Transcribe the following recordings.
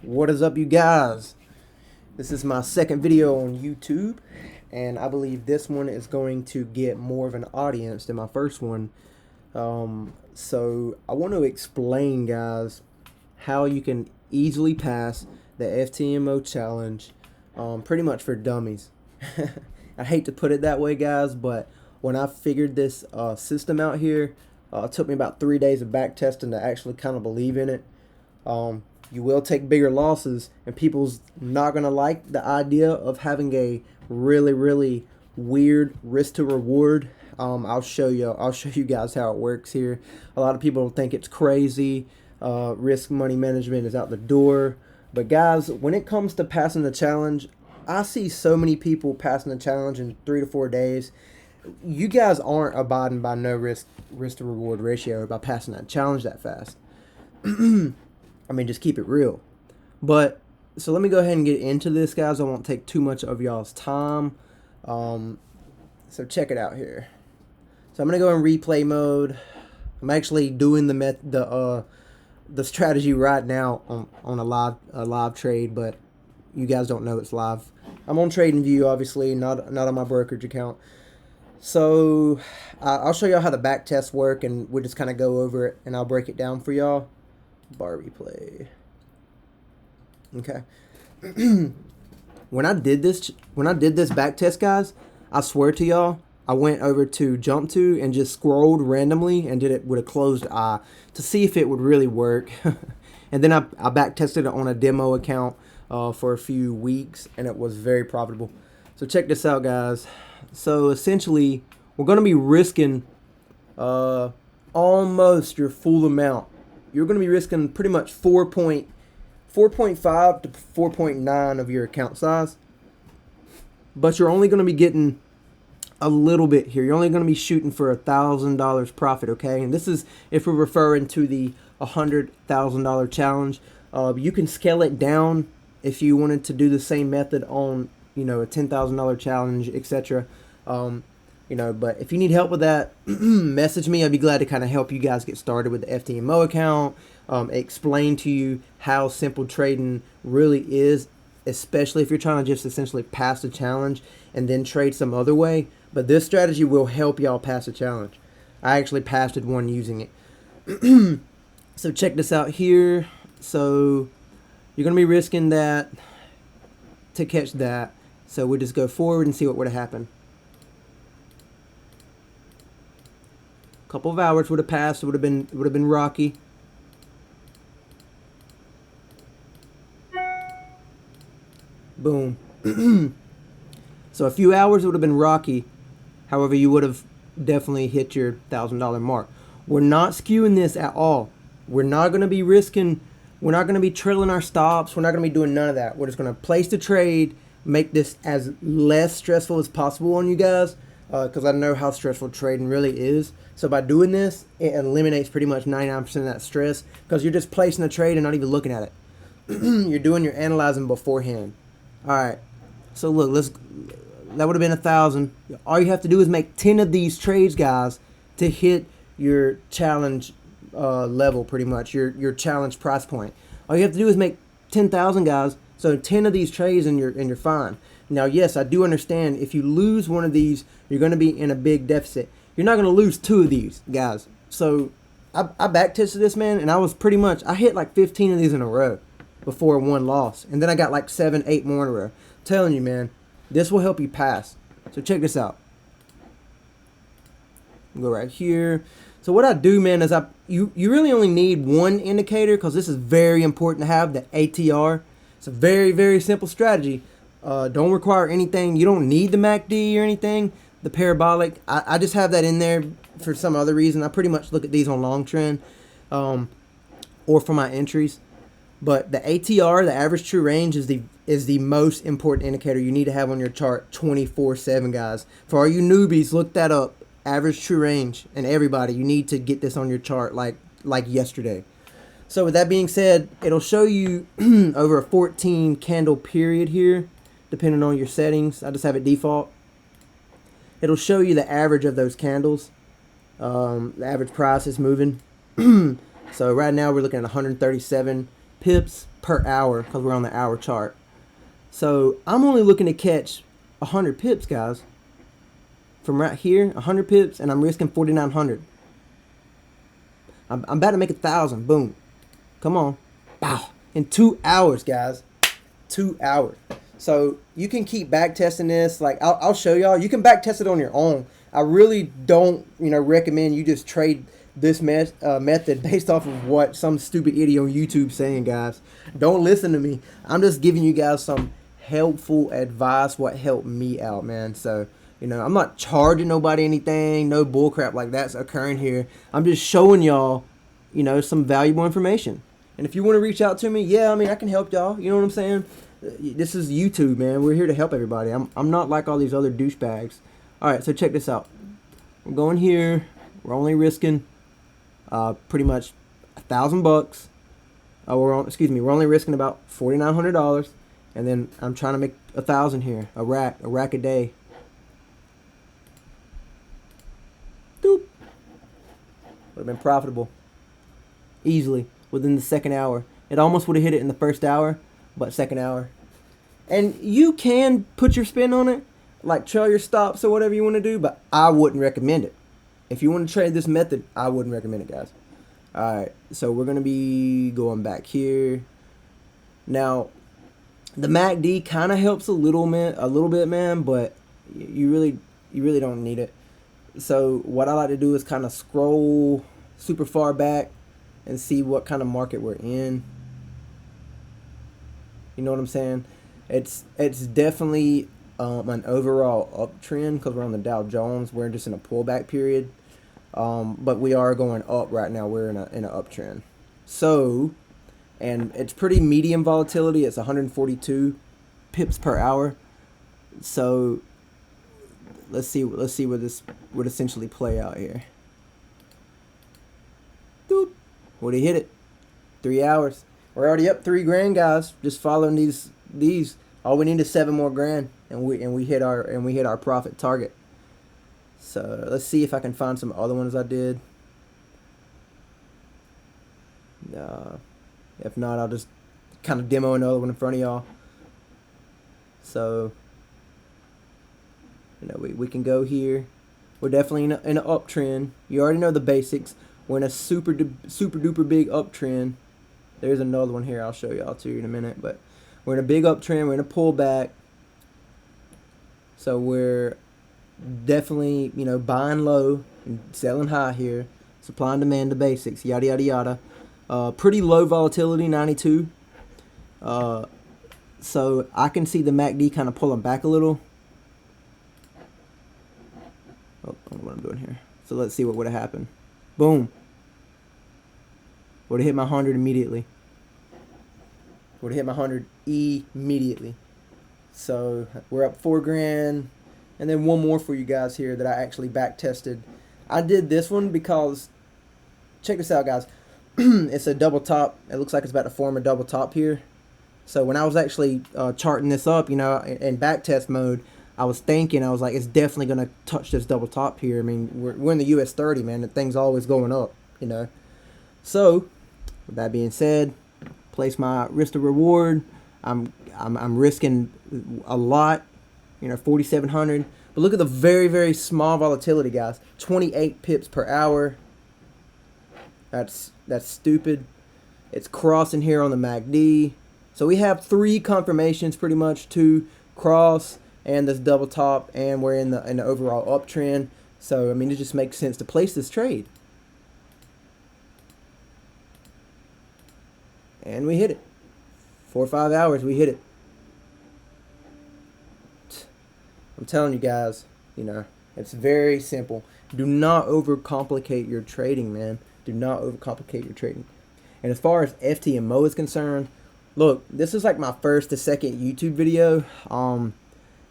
What is up, you guys? This is my second video on YouTube, and I believe this one is going to get more of an audience than my first one. So I want to explain, guys, how you can easily pass the FTMO challenge, pretty much for dummies. I hate to put it that way, guys, but when I figured this system out here, it took me about 3 days of back testing to actually kind of believe in it. You will take bigger losses, and people's not gonna like the idea of having a really weird risk to reward. I'll show you guys how it works here. A lot of people think it's crazy. Risk money management is out the door. But guys, when it comes to passing the challenge, I see so many people passing the challenge in 3 to 4 days. You guys aren't abiding by no risk to reward ratio by passing that challenge that fast. I mean, just keep it real. But so let me go ahead and get into this, guys. I won't take too much of y'all's time. So check it out here. So I'm gonna go in replay mode. I'm actually doing the strategy right now on a live trade, but you guys don't know it's live. I'm on TradingView, obviously, not on my brokerage account. So I'll show y'all how the back tests work, and we'll just kind of go over it, and I'll break it down for y'all. Bar replay. Okay. When I did this back test, guys, I swear to y'all, I went over to jump to and just scrolled randomly and did it with a closed eye to see if it would really work. And then I back tested it on a demo account for a few weeks, and it was very profitable. So check this out, guys. So essentially, we're going to be risking almost your full amount. You're going to be risking pretty much 4.5 to 4.9 of your account size. But you're only going to be getting a little bit here. You're only going to be shooting for $1,000 profit, okay? And this is if we're referring to the $100,000 challenge. You can scale it down if you wanted to do the same method on, a $10,000 challenge, etc. But if you need help with that, message me. I'd be glad to kind of help you guys get started with the FTMO account, explain to you how simple trading really is, especially if you're trying to just essentially pass the challenge and then trade some other way. But this strategy will help y'all pass the challenge. I actually passed one using it. So check this out here. So you're going to be risking that to catch that. So we'll just go forward and see what would have happened. Couple of hours would have passed. It would have been rocky. Boom. So a few hours would have been rocky. However, you would have definitely hit your $1,000 mark. We're not skewing this at all. We're not going to be risking. We're not going to be trailing our stops. We're not going to be doing none of that. We're just going to place the trade, make this as less stressful as possible on you guys. Because I know how stressful trading really is. So by doing this, it eliminates pretty much 99% of that stress, because you're just placing a trade and not even looking at it. You're doing your analyzing beforehand. All right. So look, that would have been 1,000. All you have to do is make 10 of these trades, guys, to hit your challenge level, pretty much your challenge price point. All you have to do is make 10,000, guys. So 10 of these trades and you're fine. Now, yes, I do understand if you lose one of these, you're going to be in a big deficit. You're not going to lose 2 of these, guys. So I back tested this, man, and I hit like 15 of these in a row before one loss. And then I got like 7, 8 more in a row. I'm telling you, man, this will help you pass. So check this out. Go right here. So what I do, man, is you really only need one indicator, because this is very important to have, the ATR. It's a very simple strategy. Don't require anything. You don't need the MACD or anything. The parabolic, I just have that in there for some other reason. I pretty much look at these on long trend, or for my entries. But the ATR, the average true range, is the most important indicator you need to have on your chart 24/7, guys. For all you newbies, look that up. Average true range, and everybody, you need to get this on your chart like yesterday. So with that being said, it'll show you over a 14 candle period here, depending on your settings. I just have it default. It'll show you the average of those candles. The average price is moving. So right now we're looking at 137 pips. per hour because we're on the hour chart. So I'm only looking to catch 100 pips, guys. From right here, 100 pips, and I'm risking 4,900. I'm about to make 1,000. Boom. Come on. Wow. In 2 hours, guys. 2 hours. So you can keep back testing this. Like I'll show y'all. You can back test it on your own. I really don't, recommend you just trade this method based off of what some stupid idiot on YouTube saying, guys. Don't listen to me. I'm just giving you guys some helpful advice. What helped me out, man. So I'm not charging nobody anything. No bullcrap like that's occurring here. I'm just showing y'all, some valuable information. And if you want to reach out to me, yeah, I can help y'all. You know what I'm saying? This is YouTube, man. We're here to help everybody. I'm not like all these other douchebags. All right, so check this out. We're going here. We're only risking pretty much $1,000. We're only risking about $4,900, and then I'm trying to make 1,000 here. A rack a day. Doop. Would have been profitable easily within the second hour. It almost would have hit it in the first hour, but second hour. And you can put your spin on it, like trail your stops or whatever you want to do, but I wouldn't recommend it. If you want to trade this method, I wouldn't recommend it, guys. Alright, so we're going to be going back here. Now, the MACD kind of helps a little bit, man, but you really don't need it. So what I like to do is kind of scroll super far back and see what kind of market we're in. You know what I'm saying? It's definitely an overall uptrend because we're on the Dow Jones. We're just in a pullback period, but we are going up right now. We're in an uptrend. So, and it's pretty medium volatility. It's 142 pips per hour. So let's see what this would essentially play out here. Doop. Would he hit it? 3 hours. We're already up $3,000, guys. Just following these. All we need is 7 more grand, and we hit our profit target. So let's see if I can find some other ones I did. If not, I'll just kind of demo another one in front of y'all. So we can go here. We're definitely in an uptrend. You already know the basics. We're in a super duper big uptrend. There's another one here I'll show y'all too in a minute, but we're in a big uptrend. We're in a pullback. So we're definitely, buying low and selling high here. Supply and demand, the basics, yada, yada, yada. Pretty low volatility, 92. So I can see the MACD kind of pulling back a little. Oh, I don't know what I'm doing here. So let's see what would have happened. Boom. Would have hit my 100 immediately. Would have hit my 100 immediately. So we're up $4,000. And then one more for you guys here that I actually back tested. I did this one because, check this out, guys. It's a double top. It looks like it's about to form a double top here. So when I was actually charting this up, in back test mode, I was thinking, I was like, it's definitely going to touch this double top here. I mean, we're in the US 30, man. The thing's always going up, So, with that being said, place my risk to reward. I'm risking a lot, 4,700. But look at the very, very small volatility, guys. 28 pips per hour. That's stupid. It's crossing here on the MACD. So we have 3 confirmations pretty much to cross and this double top, and we're in the overall uptrend. So I mean, it just makes sense to place this trade. And we hit it. 4 or 5 hours, we hit it. I'm telling you guys, it's very simple. Do not overcomplicate your trading, man. Do not overcomplicate your trading. And as far as FTMO is concerned, look, this is like my first to second YouTube video.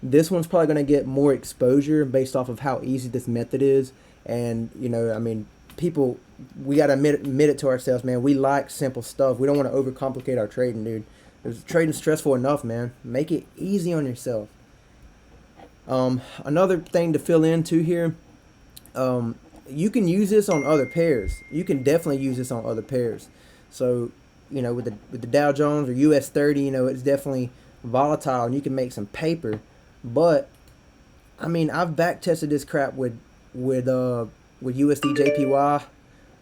This one's probably going to get more exposure based off of how easy this method is. And, I mean, people, we got to admit it to ourselves, man. We like simple stuff. We don't want to overcomplicate our trading, dude. Trading's stressful enough, man. Make it easy on yourself. Another thing to fill into here, you can use this on other pairs. You can definitely use this on other pairs. So with the Dow Jones or US 30, it's definitely volatile and you can make some paper. But I mean, I've back tested this crap with USD JPY.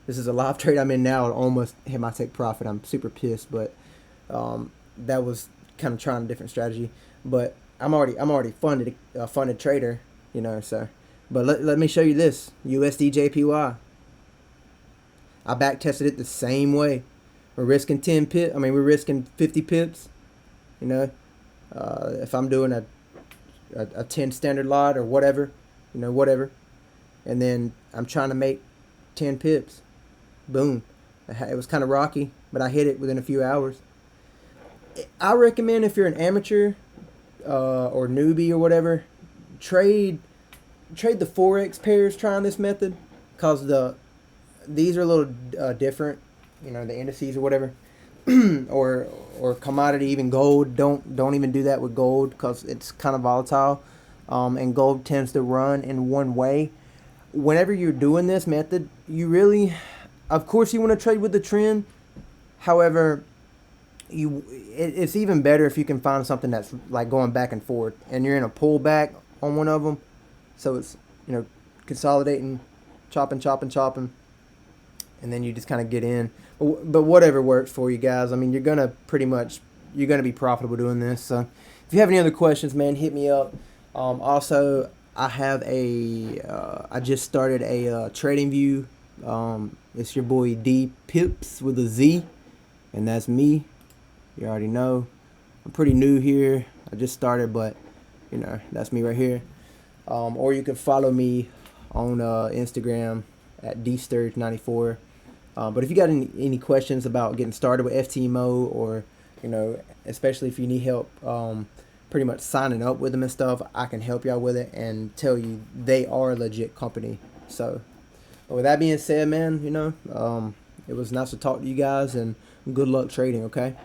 This is a live trade I'm in now. I almost hit my take profit. I'm super pissed, but that was kind of trying a different strategy. But I'm already funded trader, So, but let me show you this USD JPY. I back tested it the same way. We're risking 10 pips. I mean, we're risking 50 pips. If I'm doing a 10 standard lot or whatever, whatever, and then I'm trying to make 10 pips. Boom. It was kind of rocky, but I hit it within a few hours. I recommend if you're an amateur or newbie or whatever, trade the forex pairs trying this method, cause these are a little different. The indices or whatever, or commodity, even gold. Don't even do that with gold because it's kind of volatile, and gold tends to run in one way. Whenever you're doing this method, of course you want to trade with the trend. However, it's even better if you can find something that's like going back and forth, and you're in a pullback on one of them, so it's consolidating, chopping, and then you just kind of get in. But whatever works for you guys. I mean, you're gonna be profitable doing this. So if you have any other questions, man, hit me up. Also, I have I just started a trading view. It's your boy D Pips with a Z, and that's me. You already know. I'm pretty new here. I just started, but that's me right here. Or you can follow me on Instagram at dsturge94. But if you got any questions about getting started with FTMO, or especially if you need help pretty much signing up with them and stuff, I can help y'all with it and tell you they are a legit company. So with that being said, man, it was nice to talk to you guys, and good luck trading, okay?